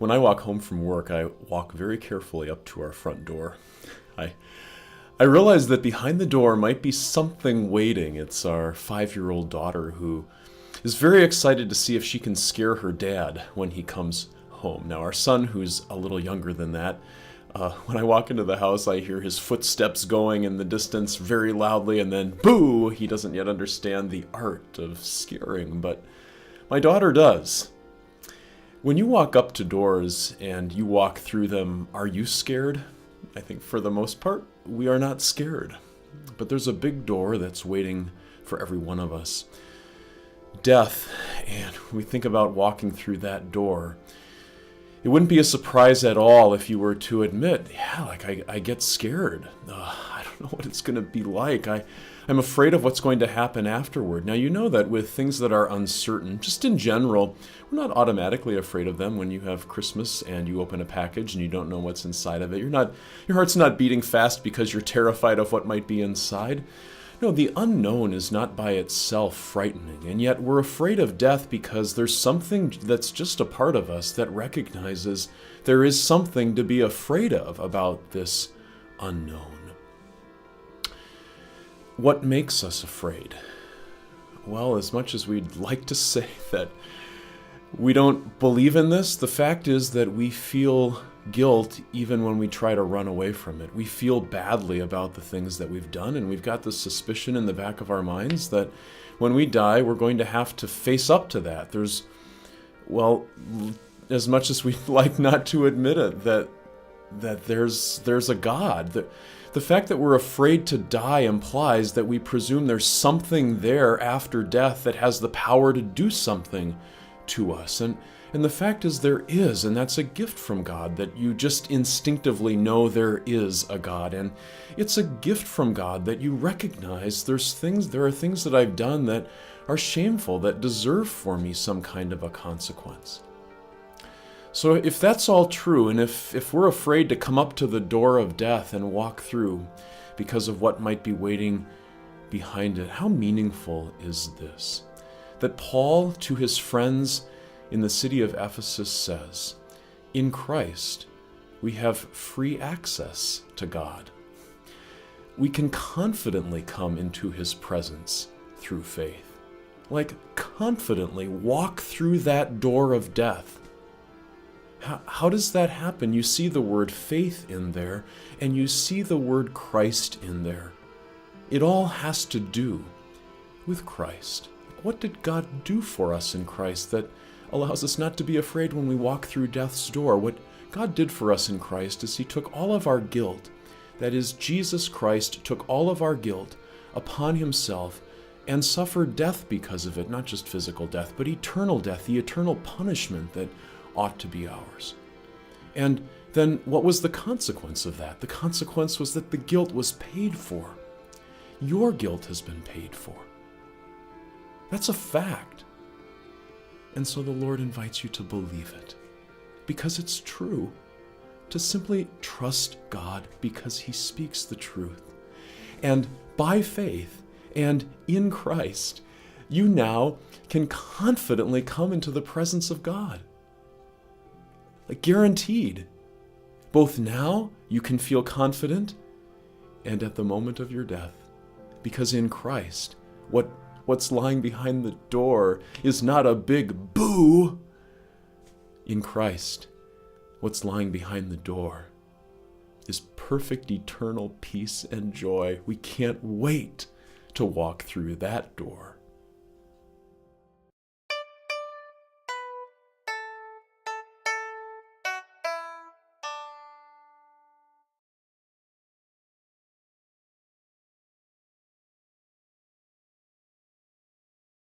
When I walk home from work, I walk very carefully up to our front door. I I realize that behind the door might be something waiting. It's our 5-year-old daughter who is very excited to see if she can scare her dad when he comes home. Now, our son, who's a little younger than that, when I walk into the house, I hear his footsteps going in the distance very loudly, and then boo! He doesn't yet understand the art of scaring, but my daughter does. When you walk up to doors and you walk through them, are you scared? I think for the most part, we are not scared. But there's a big door that's waiting for every one of us. Death, and when we think about walking through that door, it wouldn't be a surprise at all if you were to admit, I get scared. I don't know what it's going to be like. I'm afraid of what's going to happen afterward. Now, you know that with things that are uncertain, just in general, we're not automatically afraid of them when you have Christmas and you open a package and you don't know what's inside of it. Your heart's not beating fast because you're terrified of what might be inside. No, the unknown is not by itself frightening, and yet we're afraid of death because there's something that's just a part of us that recognizes there is something to be afraid of about this unknown. What makes us afraid? Well, as much as we'd like to say that we don't believe in this, the fact is that we feel guilt even when we try to run away from it. We feel badly about the things that we've done, and we've got this suspicion in the back of our minds that when we die, we're going to have to face up to that. As much as we'd like not to admit it, that there's a God. The fact that we're afraid to die implies that we presume there's something there after death that has the power to do something to us. And the fact is there is, and that's a gift from God, that you just instinctively know there is a God. And it's a gift from God that you recognize there are things that I've done that are shameful, that deserve for me some kind of a consequence. So if that's all true, and if we're afraid to come up to the door of death and walk through because of what might be waiting behind it, how meaningful is this? That Paul, to his friends in the city of Ephesus, says, in Christ, we have free access to God. We can confidently come into his presence through faith. Like, confidently walk through that door of death. How does that happen? You see the word faith in there, and you see the word Christ in there. It all has to do with Christ. What did God do for us in Christ that allows us not to be afraid when we walk through death's door? What God did for us in Christ is he took all of our guilt. That is, Jesus Christ took all of our guilt upon himself and suffered death because of it, not just physical death, but eternal death, the eternal punishment that ought to be ours. And then what was the consequence of that? The consequence was that the guilt was paid for. Your guilt has been paid for. That's a fact. And so the Lord invites you to believe it, because it's true, to simply trust God because he speaks the truth. And by faith and in Christ, you now can confidently come into the presence of God. Like, guaranteed. Both now you can feel confident and at the moment of your death. Because in Christ, what's lying behind the door is not a big boo. In Christ, what's lying behind the door is perfect eternal peace and joy. We can't wait to walk through that door.